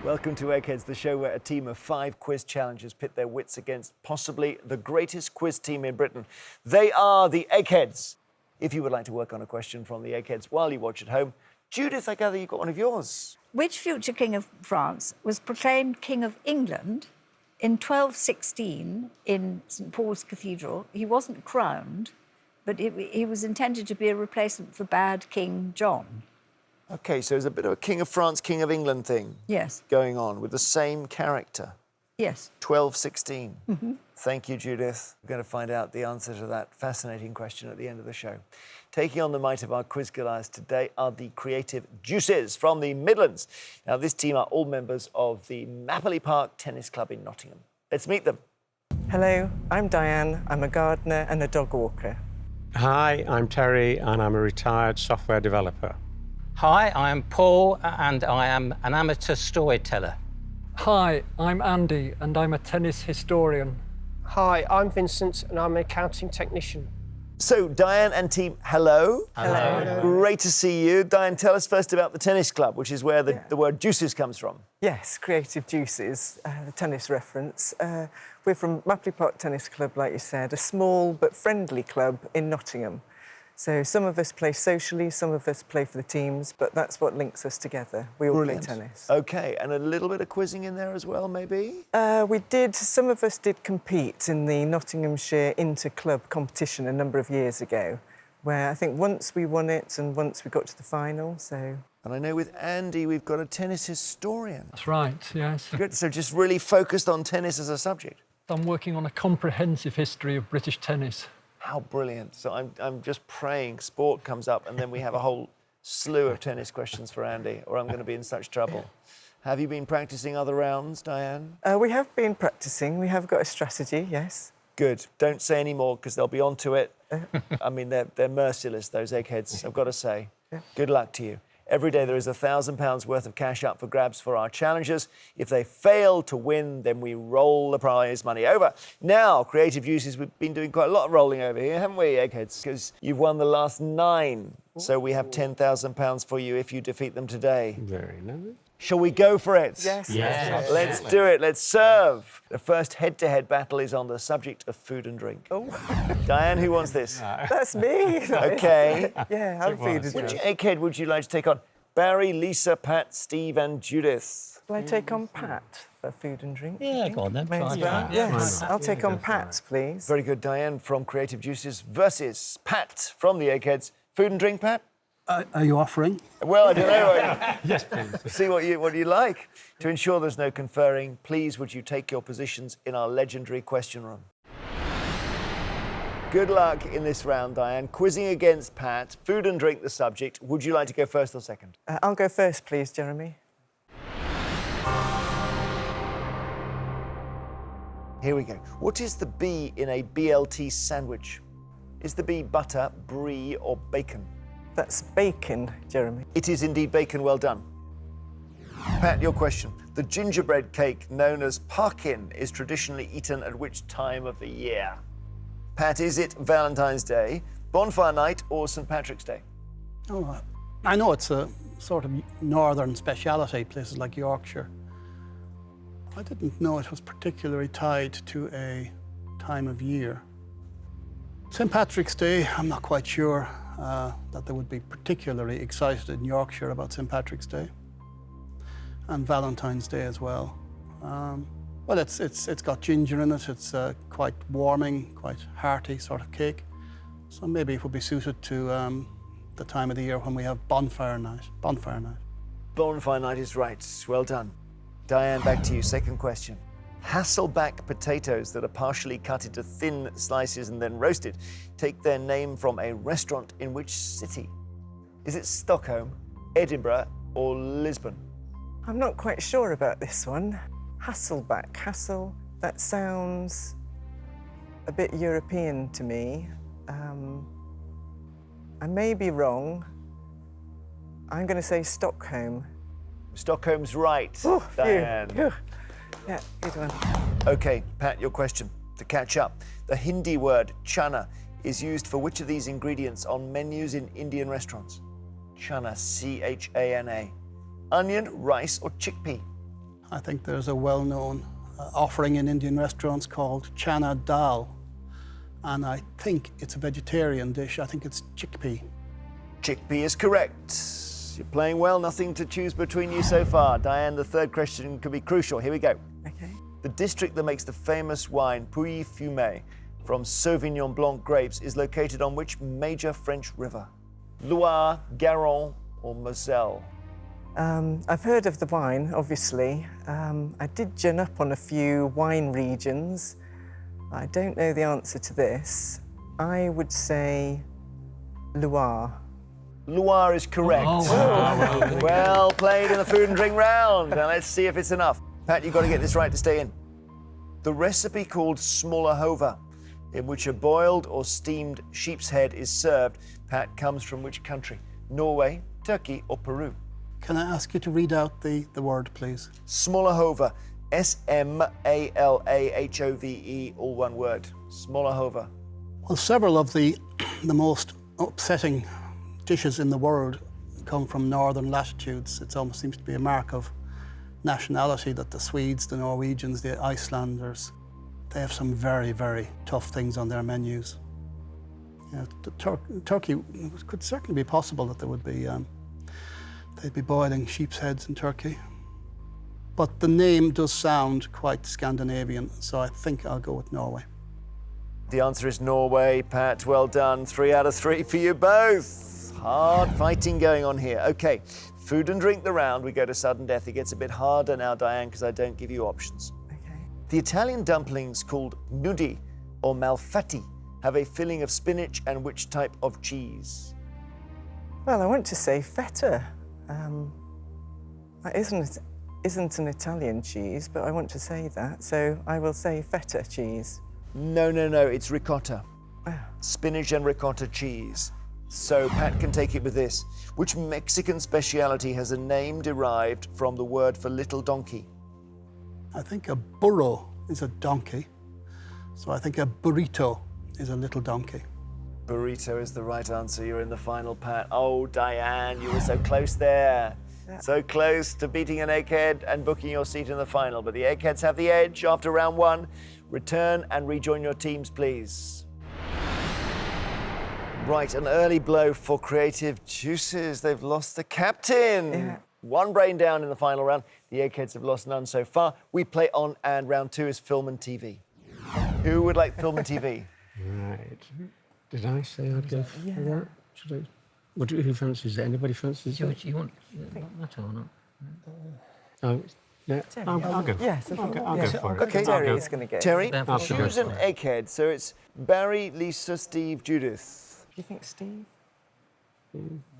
Welcome to Eggheads, the show where a team of 5 quiz challengers pit their wits against possibly the greatest quiz team in Britain. They are the Eggheads. If you would like to work on a question from the Eggheads while you watch at home, Judith, I gather you got one of yours. Which future king of France was proclaimed King of England in 1216 in St Paul's Cathedral? He wasn't crowned, but he was intended to be a replacement for bad King John. OK, so there's a bit of a King of France, King of England thing going on with the same character. Yes. 1216. Mm-hmm. Thank you, Judith. We're going to find out the answer to that fascinating question at the end of the show. Taking on the might of our quiz Goliaths today are the Creative Deuces from the Midlands. Now, this team are all members of the Mapperley Park Tennis Club in Nottingham. Let's meet them. Hello, I'm Diane. I'm a gardener and a dog walker. Hi, I'm Terry and I'm a retired software developer. Hi, I'm Paul and I am an amateur storyteller. Hi, I'm Andy and I'm a tennis historian. Hi, I'm Vincent and I'm an accounting technician. So, Diane and team, hello. Hello. Great to see you. Diane, tell us first about the tennis club, which is where the word deuces comes from. Yes, Creative Deuces, the tennis reference. We're from Mapperley Park Tennis Club, like you said, a small but friendly club in Nottingham. So some of us play socially, some of us play for the teams, but that's what links us together. We all play tennis. OK, and a little bit of quizzing in there as well, maybe? Some of us did compete in the Nottinghamshire Inter-Club competition a number of years ago, where I think once we won it and once we got to the final, so... And I know with Andy, we've got a tennis historian. That's right, yes. Good, so just really focused on tennis as a subject. I'm working on a comprehensive history of British tennis. How brilliant. So I'm just praying sport comes up and then we have a whole slew of tennis questions for Andy, or I'm going to be in such trouble. Have you been practising other rounds, Diane? We have been practising. We have got a strategy, yes. Good. Don't say any more because they'll be on to it. I mean, they're merciless, those Eggheads, I've got to say. Yeah. Good luck to you. Every day there is £1,000 worth of cash up for grabs for our challengers. If they fail to win, then we roll the prize money over. Now, Creative Deuces, we've been doing quite a lot of rolling over here, haven't we, Eggheads? Because you've won the last 9. So we have £10,000 for you if you defeat them today. Very nice. Shall we go for it? Yes. Yes. Let's do it. Let's serve. The first head-to-head battle is on the subject of food and drink. Oh. Diane, who wants this? That's me. OK. Yeah, I'll feed it. Which egghead would you like to take on? Barry, Lisa, Pat, Steve and Judith. Will I take on Pat for food and drink? Yeah, go on then. May as well. Yes, I'll take on Pat, please. Very good. Diane from Creative Deuces versus Pat from the Eggheads. Food and drink, Pat? Are you offering? Well, I don't know. Yes, please. See what you like. To ensure there's no conferring, please would you take your positions in our legendary question room. Good luck in this round, Diane. Quizzing against Pat. Food and drink the subject. Would you like to go first or second? I'll go first, please, Jeremy. Here we go. What is the B in a BLT sandwich? Is the B butter, brie or bacon? That's bacon, Jeremy. It is indeed bacon. Well done. Pat, your question. The gingerbread cake known as parkin is traditionally eaten at which time of the year? Pat, is it Valentine's Day, Bonfire Night or St Patrick's Day? Oh, I know it's a sort of northern speciality, places like Yorkshire. I didn't know it was particularly tied to a time of year. St Patrick's Day, I'm not quite sure that they would be particularly excited in Yorkshire about St Patrick's Day. And Valentine's Day as well. Well, it's got ginger in it. It's quite warming, quite hearty sort of cake. So maybe it would be suited to the time of the year when we have bonfire night. Bonfire night. Bonfire Night is right. Well done. Diane, back to you. Second question. Hasselback potatoes that are partially cut into thin slices and then roasted take their name from a restaurant in which city? Is it Stockholm, Edinburgh or Lisbon? I'm not quite sure about this one. Hasselback, that sounds a bit European to me. I may be wrong. I'm going to say Stockholm. Stockholm's right, Oh, Diane. phew. Yeah, good one. OK, Pat, your question. To catch up, the Hindi word chana is used for which of these ingredients on menus in Indian restaurants? Chana, C-H-A-N-A. Onion, rice or chickpea? I think there's a well-known offering in Indian restaurants called chana dal, and I think it's a vegetarian dish. I think it's chickpea. Chickpea is correct. You're playing well, nothing to choose between you so far. Diane, the third question could be crucial. Here we go. Okay. The district that makes the famous wine Pouilly Fumé from Sauvignon Blanc grapes is located on which major French river? Loire, Garonne, or Moselle? I've heard of the wine, obviously. I did gin up on a few wine regions. I don't know the answer to this. I would say Loire. Loire is correct. Well played in the food and drink round. Now let's see if it's enough. Pat, you've got to get this right to stay in. The recipe called smålahova, in which a boiled or steamed sheep's head is served, Pat, comes from which country? Norway, Turkey, or Peru? Can I ask you to read out the word, please? Smålahova, S-M-A-L-A-H-O-V-E, all one word. Smålahova. Well, several of the most upsetting dishes in the world come from northern latitudes. It almost seems to be a mark of nationality that the Swedes, the Norwegians, the Icelanders, they have some very, very tough things on their menus. You know, Turkey, it could certainly be possible that there would be, they'd be boiling sheep's heads in Turkey. But the name does sound quite Scandinavian, so I think I'll go with Norway. The answer is Norway. Pat, well done. 3 out of 3 for you both. Hard fighting going on here. Okay, food and drink the round. We go to sudden death. It gets a bit harder now, Diane, because I don't give you options. Okay. The Italian dumplings called nudi or malfatti have a filling of spinach and which type of cheese? Well, I want to say feta. That isn't an Italian cheese, but I want to say that, so I will say feta cheese. No, it's ricotta. Spinach and ricotta cheese. So Pat can take it with this. Which Mexican speciality has a name derived from the word for little donkey? I think a burro is a donkey, so I think a burrito is a little donkey. Burrito is the right answer. You're in the final, Pat. Oh, Diane, you were so close there. Yeah. So close to beating an egghead and booking your seat in the final. But the eggheads have the edge after round 1. Return and rejoin your teams, please. Right, an early blow for Creative Deuces. They've lost the captain. Yeah. 1 brain down in the final round. The eggheads have lost none so far. We play on, and round 2 is film and TV. Who would like film and TV? Right. Did I say I'd go for that? Should I? Who fancies it? Anybody fancies it? You want that or not? Oh, yeah. I'll go. Yes, I'll go for it. Okay, Terry Terry. is going to go. Terry, I'll choose an egghead. So it's Barry, Lisa, Steve, Judith. Do you think Steve?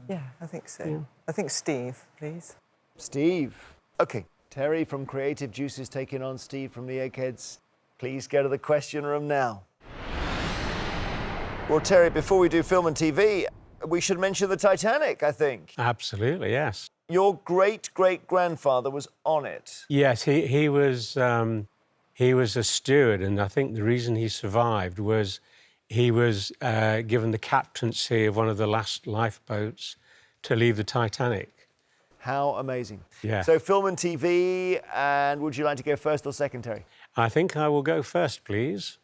Yeah, I think so. Yeah. I think Steve, please. Steve. Okay, Terry from Creative Deuces taking on Steve from the Eggheads. Please go to the question room now. Well, Terry, before we do film and TV, we should mention the Titanic, I think. Absolutely, yes. Your great-great-grandfather was on it. Yes, he was a steward, and I think the reason he survived was he was given the captaincy of one of the last lifeboats to leave the Titanic. How amazing. Yeah. So film and TV, and would you like to go first or second, Terry? I think I will go first, please.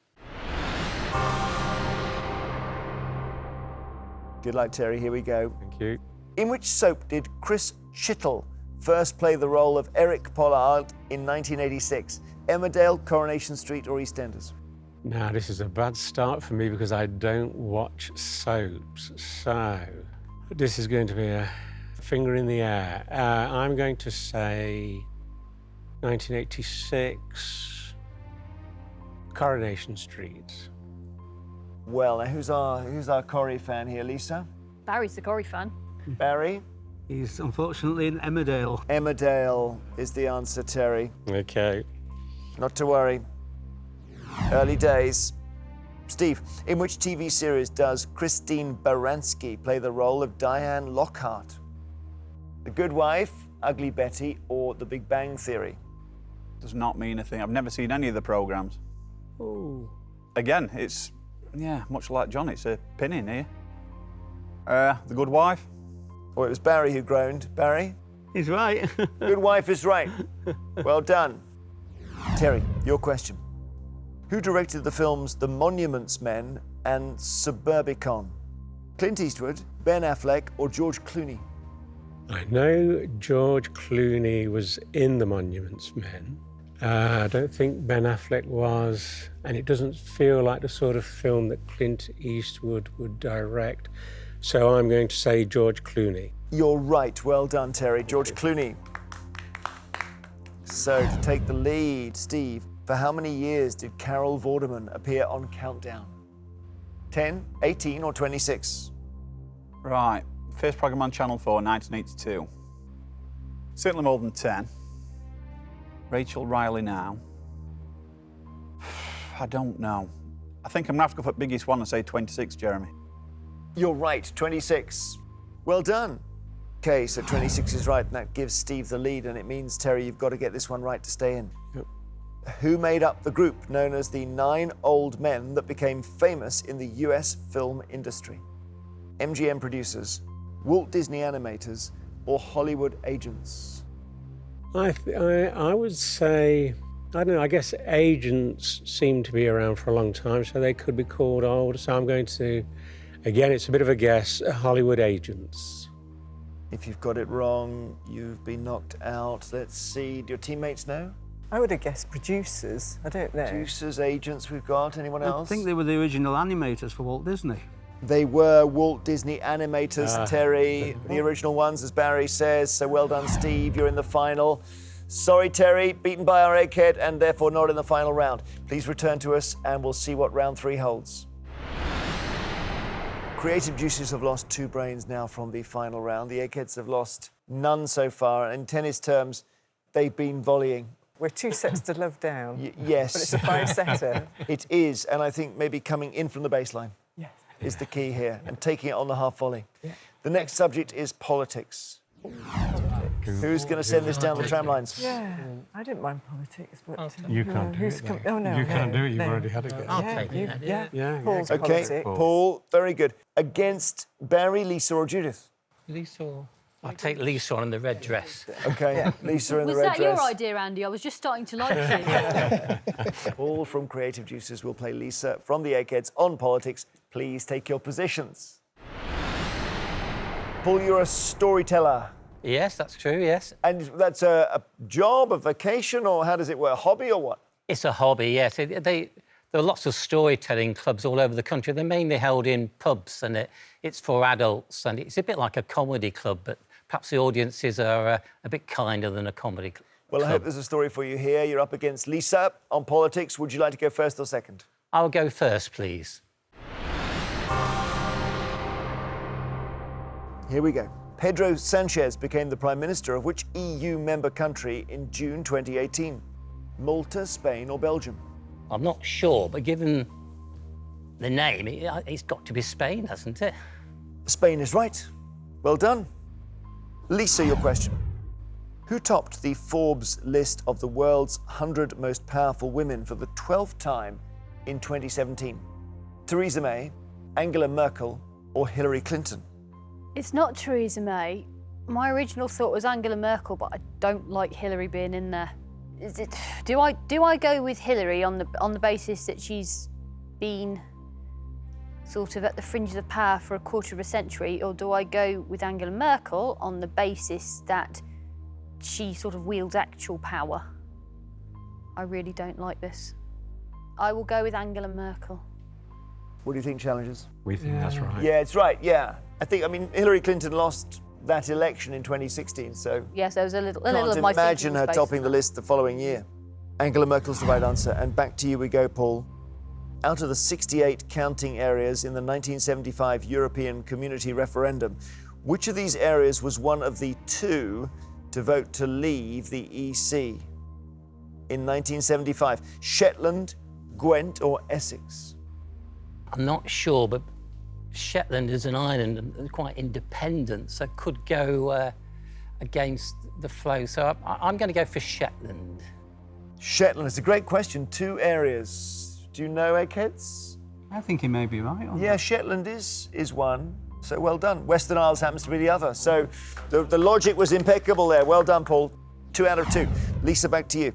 Good luck, Terry. Here we go. Thank you. In which soap did Chris Chittle first play the role of Eric Pollard in 1986? Emmerdale, Coronation Street, or EastEnders? Now, this is a bad start for me because I don't watch soaps. So, this is going to be a finger in the air. I'm going to say 1986, Coronation Street. Well, now who's our Corrie fan here, Lisa? Barry's the Corrie fan. Barry? He's unfortunately in Emmerdale. Emmerdale is the answer, Terry. Okay. Not to worry. Early days. Steve, in which TV series does Christine Baranski play the role of Diane Lockhart? The Good Wife, Ugly Betty, or The Big Bang Theory? Does not mean a thing. I've never seen any of the programmes. Oh. Again, it's, much like John, it's a pin in here. The Good Wife? Oh, it was Barry who groaned. Barry? He's right. Good wife is right. Well done. Terry, your question. Who directed the films The Monuments Men and Suburbicon? Clint Eastwood, Ben Affleck, or George Clooney? I know George Clooney was in The Monuments Men. I don't think Ben Affleck was, and it doesn't feel like the sort of film that Clint Eastwood would direct. So I'm going to say George Clooney. You're right. Well done, Terry. George Clooney. So, to take the lead, Steve, for how many years did Carol Vorderman appear on Countdown? 10, 18, or 26? Right. First programme on Channel 4, 1982. Certainly more than 10. Rachel Riley now. I don't know. I think I'm going to have to go for the biggest one and say 26, Jeremy. You're right, 26. Well done. Okay, so 26 is right, and that gives Steve the lead, and it means, Terry, you've got to get this one right to stay in. Yep. Who made up the group known as the 9 Old Men that became famous in the US film industry? MGM producers, Walt Disney animators, or Hollywood agents? I would say, I don't know, I guess agents seem to be around for a long time, so they could be called old. So I'm going to, again, it's a bit of a guess, Hollywood agents. If you've got it wrong, you've been knocked out. Let's see, do your teammates know? I would have guessed producers. I don't know. Producers, agents, we've got. Anyone else? I think they were the original animators for Walt Disney. They were Walt Disney animators, Terry, the original ones, as Barry says. So well done, Steve. You're in the final. Sorry, Terry, beaten by our egghead and therefore not in the final round. Please return to us and we'll see what round 3 holds. Creative Deuces have lost 2 brains now from the final round. The eggheads have lost none so far. In tennis terms, they've been volleying. We're 2 sets to love down. Yes. But it's a 5-setter. It is, and I think maybe coming in from the baseline. Yes. Is the key here, and taking it on the half volley. Yeah. The next subject is politics. Who's going to send this down the tram lines? Yeah, I didn't mind politics, but... You can't do it, though. Oh, no, You can't do it, you've no. already had a guess. I'll take it. Yeah. Paul's Okay, politics. Paul, very good. Against Barry, Lisa, or Judith? Lisa. I'll take Lisa on in the red dress. Okay, Lisa in the Was red that dress. your idea, Andy? I was just starting to like it. Paul from Creative Deuces will play Lisa from the Eggheads on politics. Please take your positions. Paul, you're a storyteller. Yes, that's true, yes. And that's a job, a vacation, or how does it work? A hobby or what? It's a hobby, yes. There are lots of storytelling clubs all over the country. They're mainly held in pubs, and it's for adults, and it's a bit like a comedy club, but perhaps the audiences are a bit kinder than a comedy club. Well, I hope there's a story for you here. You're up against Lisa on politics. Would you like to go first or second? I'll go first, please. Here we go. Pedro Sanchez became the Prime Minister of which EU member country in June 2018? Malta, Spain, or Belgium? I'm not sure, but given the name, it's got to be Spain, hasn't it? Spain is right. Well done. Lisa, your question. Who topped the Forbes list of the world's 100 most powerful women for the 12th time in 2017? Theresa May, Angela Merkel, or Hillary Clinton? It's not Theresa May. My original thought was Angela Merkel, but I don't like Hillary being in there. Do I go with Hillary on the basis that she's been sort of at the fringes of power for a quarter of a century, or do I go with Angela Merkel on the basis that she sort of wields actual power? I really don't like this. I will go with Angela Merkel. What do you think, challengers? We think that's right. Yeah, it's right, yeah. I mean, Hillary Clinton lost that election in 2016, so... Yes, there was a little of can't my imagine thinking her was based topping on the that. list the following year. Angela Merkel's the right answer, and back to you we go, Paul. Out of the 68 counting areas in the 1975 European Community Referendum, which of these areas was one of the 2 to vote to leave the EC? In 1975, Shetland, Gwent, or Essex? I'm not sure, but Shetland is an island and quite independent, so could go against the flow. So I'm going to go for Shetland. Shetland is a great question. 2 areas. Do you know, Eggheads? I think he may be right on Yeah, that. Shetland is one. So well done. Western Isles happens to be the other. So the logic was impeccable there. Well done, Paul. 2 out of 2. Lisa, back to you.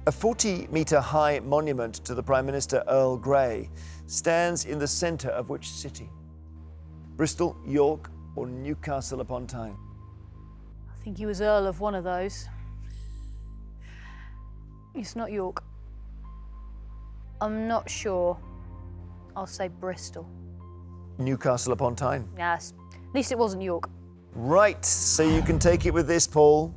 A 40-metre high monument to the Prime Minister Earl Grey stands in the centre of which city? Bristol, York, or Newcastle upon Tyne? I think he was Earl of one of those. It's not York. I'm not sure. I'll say Bristol. Newcastle upon Tyne. Yes. At least it wasn't York. Right, so you can take it with this, Paul.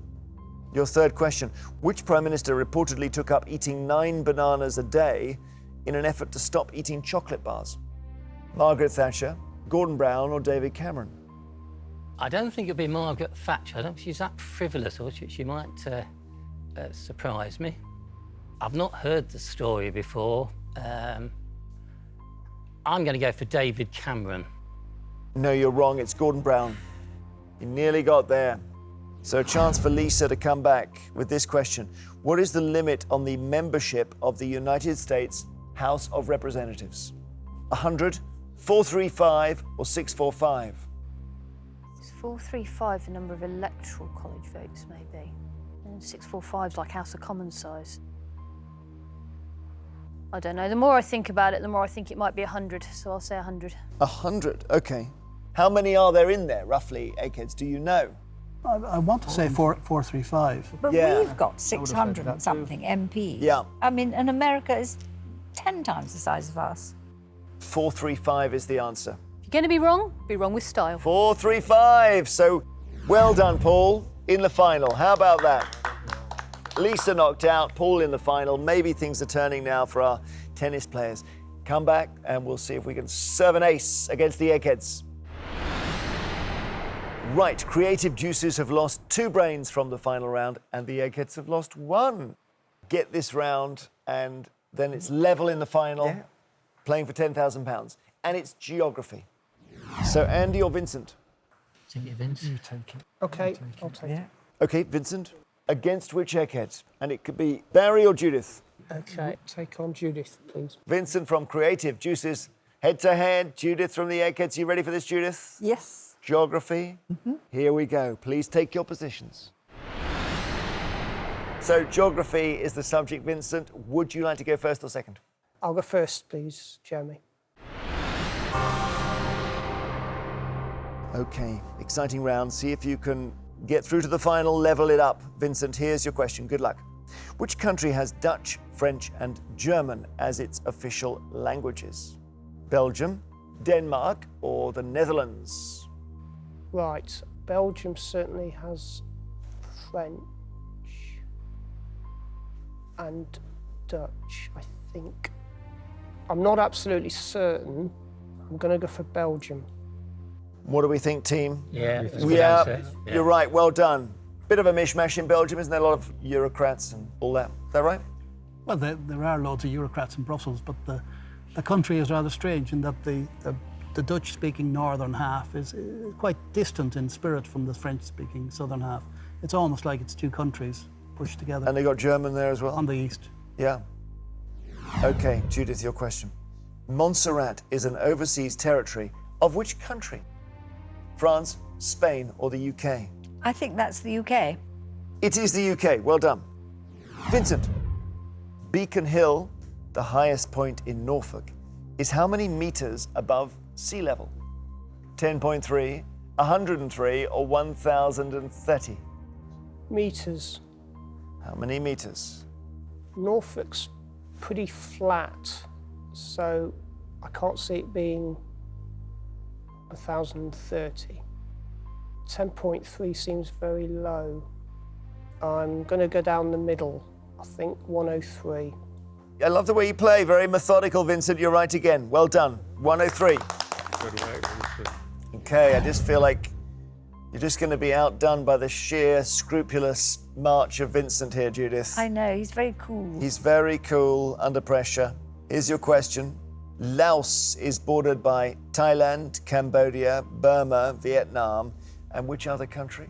Your third question. Which Prime Minister reportedly took up eating 9 bananas a day in an effort to stop eating chocolate bars? Margaret Thatcher, Gordon Brown, or David Cameron? I don't think it'll be Margaret Thatcher. I don't think she's that frivolous, or she might surprise me. I've not heard the story before. I'm going to go for David Cameron. No, you're wrong. It's Gordon Brown. You nearly got there. So a chance for Lisa to come back with this question. What is the limit on the membership of the United States House of Representatives? 100, 435, or 645? It's 435, the number of electoral college votes, maybe. And 645 is like House of Commons size. I don't know. The more I think about it, the more I think it might be 100, so I'll say 100. 100, okay. How many are there in there, roughly, Eggheads? Do you know? I want to say 435. But Yeah. we've got 600 and something MPs. Yeah. I mean, and America is 10 times the size of us. 435 is the answer. If you're going to be wrong with style. 435. So well done, Paul, in the final. How about that? Lisa knocked out, Paul in the final. Maybe things are turning now for our tennis players. Come back and we'll see if we can serve an ace against the Eggheads. Right, Creative Deuces have lost 2 brains from the final round and the Eggheads have lost 1. Get this round and then it's level in the final, playing for £10,000. And it's geography. So Andy or Vincent? Take it, Vince. You take it. Okay, I'll take it. Okay, Vincent. Against which Egghead? And it could be Barry or Judith. Okay, take on Judith, please. Vincent from Creative Deuces, head to head. Judith from the Eggheads. You ready for this, Judith? Yes. Geography. Here we go. Please take your positions. So geography is the subject, Vincent. Would you like to go first or second? I'll go first, please, Jeremy. Okay, exciting round. See if you can get through to the final, level it up. Vincent, here's your question. Good luck. Which country has Dutch, French, and German as its official languages? Belgium, Denmark, or the Netherlands? Right, Belgium certainly has French and Dutch, I think. I'm not absolutely certain. I'm going to go for Belgium. What do we think, team? Yeah, that's a good answer. You're right. Well done. Bit of a mishmash in Belgium, isn't there? A lot of bureaucrats and all that. Is that right? Well, there are loads of bureaucrats in Brussels, but the country is rather strange in that the Dutch-speaking northern half is quite distant in spirit from the French-speaking southern half. It's almost like it's 2 countries pushed together. And they got German there as well? On the east. Yeah. Okay, Judith, your question. Montserrat is an overseas territory of which country? France, Spain, or the UK? I think that's the UK. It is the UK. Well done. Vincent, Beacon Hill, the highest point in Norfolk, is how many metres above sea level? 10.3, 103, or 1,030? Metres. How many metres? Norfolk's pretty flat, so I can't see it being 1,030. 10.3 seems very low. I'm going to go down the middle. I think 103. I love the way you play. Very methodical, Vincent. You're right again. Well done. 103. Good work, Vincent. Okay, I just feel like you're just going to be outdone by the sheer scrupulous march of Vincent here, Judith. I know, he's very cool. He's very cool under pressure. Here's your question. Laos is bordered by Thailand, Cambodia, Burma, Vietnam, and which other country?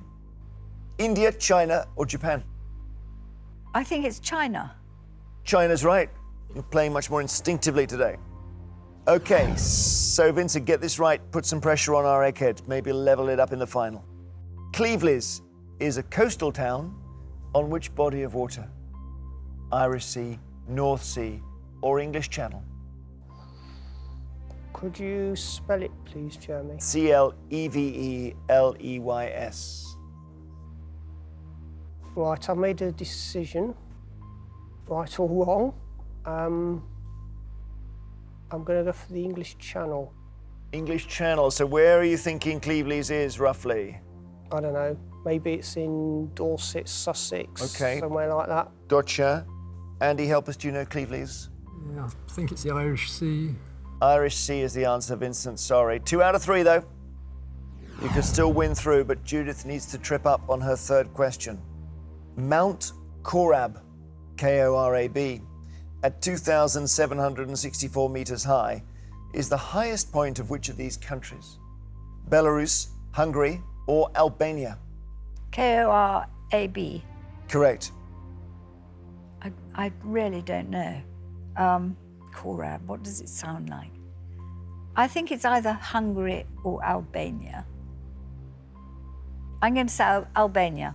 India, China, or Japan? I think it's China. China's right. You're playing much more instinctively today. Okay, so Vincent, get this right. Put some pressure on our Egghead. Maybe level it up in the final. Cleveleys is a coastal town on which body of water? Irish Sea, North Sea, or English Channel? Could you spell it, please, Jeremy? Cleveeleys. Right, I've made a decision, right or wrong. I'm going to go for the English Channel. English Channel. So where are you thinking Cleveleys is, roughly? I don't know. Maybe it's in Dorset, Sussex, Okay. somewhere like that. Gotcha. Andy, help us. Do you know Cleveleys? Yeah, I think it's the Irish Sea. Irish Sea is the answer, Vincent. Sorry. 2 out of 3, though. You could still win through, but Judith needs to trip up on her third question. Mount Korab, Korab, at 2,764 meters high, is the highest point of which of these countries? Belarus, Hungary, or Albania? Korab. Correct. I really don't know. Korab, what does it sound like? I think it's either Hungary or Albania. I'm going to say Albania.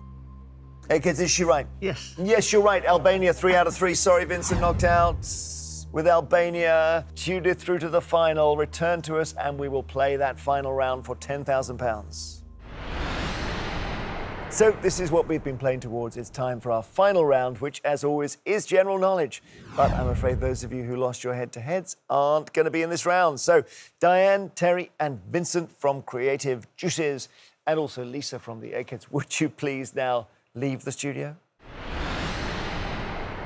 Eggheads, is she right? Yes. Yes, you're right. Albania, 3 out of 3. Sorry, Vincent, knocked out. With Albania, Judith through to the final. Return to us and we will play that final round for £10,000. So this is what we've been playing towards. It's time for our final round, which, as always, is general knowledge. But I'm afraid those of you who lost your head-to-heads aren't going to be in this round. So Diane, Terry and Vincent from Creative Deuces, and also Lisa from the Eggheads, would you please now leave the studio?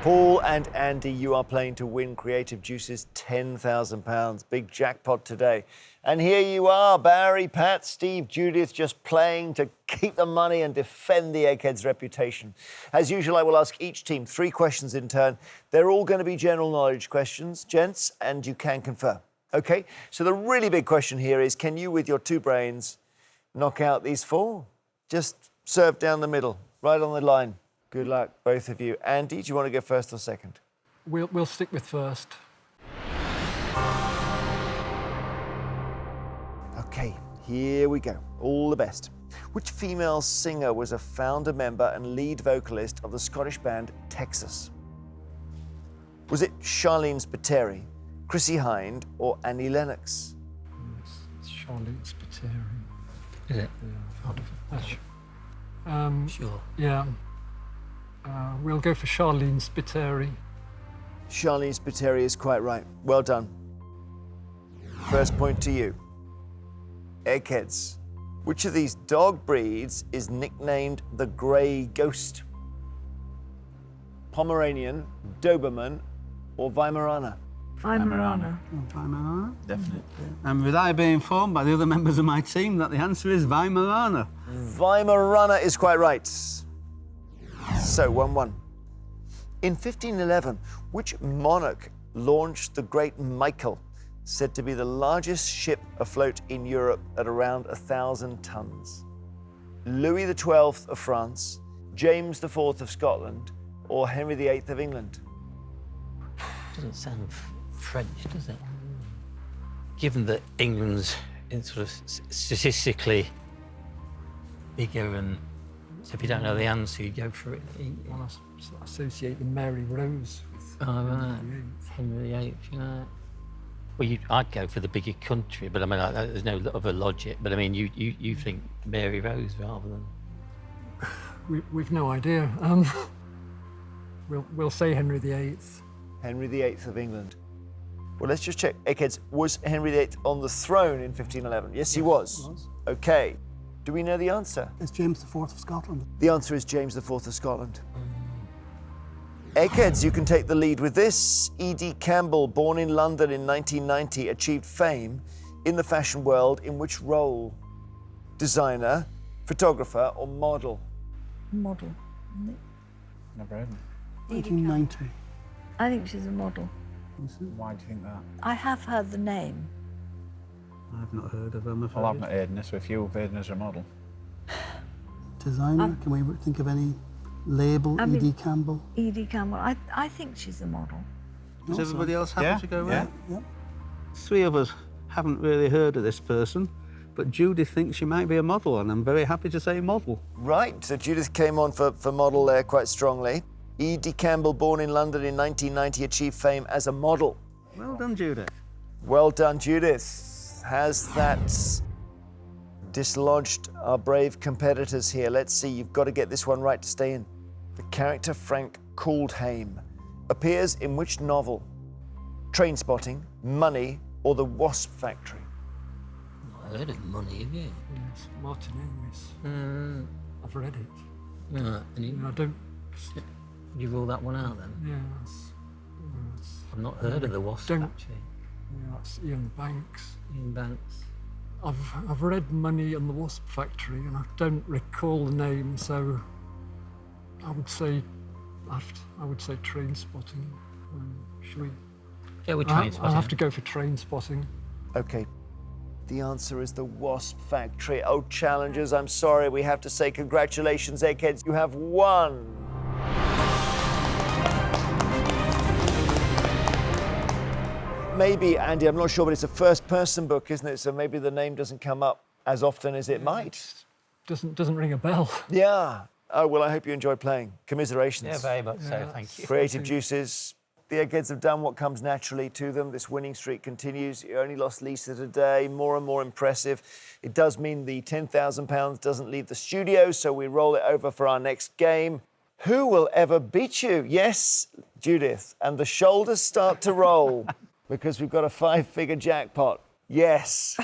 Paul and Andy, you are playing to win Creative Deuces £10,000. Big jackpot today. And here you are, Barry, Pat, Steve, Judith, just playing to keep the money and defend the Eggheads' reputation. As usual, I will ask each team 3 questions in turn. They're all going to be general knowledge questions, gents, and you can confer. Okay, so the really big question here is, can you, with your 2 brains, knock out these 4? Just serve down the middle, right on the line. Good luck, both of you. Andy, do you want to go first or second? We'll stick with first. Okay, here we go. All the best. Which female singer was a founder member and lead vocalist of the Scottish band Texas? Was it Charlene Spiteri, Chrissie Hynde, or Annie Lennox? It's Charlotte Spiteri. Is it? Sure. Yeah. We'll go for Charlene Spiteri. Charlene Spiteri is quite right. Well done. First point to you. Eggheads. Which of these dog breeds is nicknamed the Grey Ghost? Pomeranian, Doberman, or Weimaraner? Weimaraner. Weimaraner? Definitely. And with I being informed by the other members of my team that the answer is Weimaraner. Weimaraner is quite right. So, 1-1. In 1511, which monarch launched the Great Michael, said to be the largest ship afloat in Europe at around 1,000 tons? Louis XII of France, James IV of Scotland, or Henry VIII of England? Doesn't sound French, does it? Given that England's in sort of statistically bigger, and so if you don't know the answer, you go for it. Well, I associate the Mary Rose with Right. Henry VIII, you know. Well, I'd go for the bigger country, but I mean, there's no other logic. But I mean, you think Mary Rose rather than. We've no idea. We'll say Henry VIII. Henry VIII of England. Well, let's just check. Eggheads, was Henry VIII on the throne in 1511? Yes, he was. Okay. Do we know the answer? It's James IV of Scotland. The answer is James IV of Scotland. Eggheads, you can take the lead with this. E.D. Campbell, born in London in 1990, achieved fame in the fashion world in which role? Designer, photographer, or model? Model. Never heard of 1990. I think she's a model. Why do you think that? I have heard the name. I've not heard of them. Well, I've not heard of her, so if you've heard her as a model. Designer, can we think of any label? I mean- E.D. Campbell? E.D. Campbell. I think she's a model. Is everybody else happy to go with? Yeah. Yeah. 3 of us haven't really heard of this person, but Judith thinks she might be a model, and I'm very happy to say model. Right, so Judith came on for model there quite strongly. Edie Campbell, born in London in 1990, achieved fame as a model. Well done, Judith. Well done, Judith. Has that dislodged our brave competitors here? Let's see, you've got to get this one right to stay in. The character Frank Couldhaim appears in which novel? Trainspotting, Money, or The Wasp Factory? Not heard of Money, have you? Yes, Martin Amis. I've read it. And I don't. you rule that one out then? Yes. I've not heard of The Wasp Don't- Factory. Yeah, that's Ian Banks. Ian Banks. I've read Money and the Wasp Factory, and I don't recall the name, so I would say Train Spotting. Should we? Yeah, we're I'll have to go for Train Spotting. Okay. The answer is The Wasp Factory. Oh, challengers, I'm sorry. We have to say congratulations, Eggheads. You have won. Maybe, Andy, I'm not sure, but it's a first-person book, isn't it? So maybe the name doesn't come up as often as it might. Doesn't ring a bell. Yeah. Oh, well, I hope you enjoyed playing. Commiserations. Yeah, very much so, thank you. Creative Deuces. The Eggheads have done what comes naturally to them. This winning streak continues. You only lost Lisa today. More and more impressive. It does mean the £10,000 doesn't leave the studio, so we roll it over for our next game. Who will ever beat you? Yes, Judith. And the shoulders start to roll because we've got a 5-figure jackpot. Yes.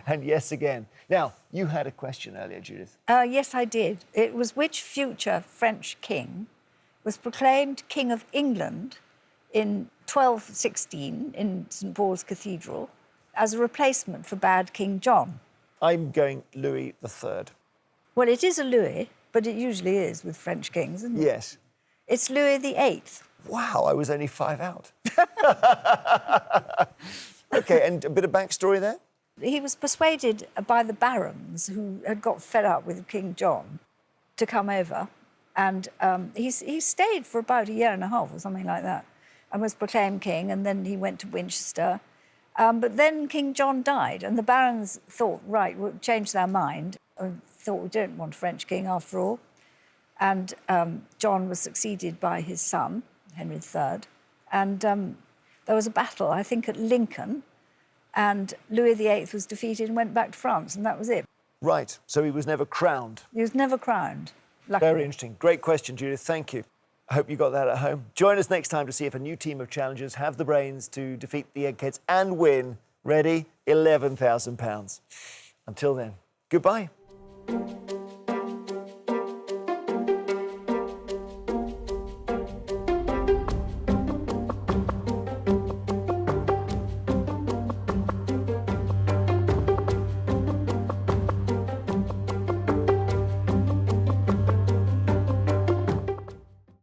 And yes again. Now, you had a question earlier, Judith. Yes, I did. It was which future French king was proclaimed King of England in 1216 in St Paul's Cathedral as a replacement for bad King John? I'm going Louis III. Well, it is a Louis, but it usually is with French kings, isn't it? Yes. It's Louis VIII. Wow, I was only 5 out. OK, and a bit of backstory there? He was persuaded by the barons who had got fed up with King John to come over. And he stayed for about a year and a half or something like that and was proclaimed king. And then he went to Winchester. But then King John died and the barons thought, right, we'll change their mind. And thought we don't want a French king after all. And John was succeeded by his son, Henry III. And there was a battle, I think, at Lincoln. And Louis VIII was defeated and went back to France. And that was it. Right, so he was never crowned. He was never crowned. Luckily. Very interesting. Great question, Judith. Thank you. I hope you got that at home. Join us next time to see if a new team of challengers have the brains to defeat the Eggheads and win. Ready? £11,000. Until then, goodbye.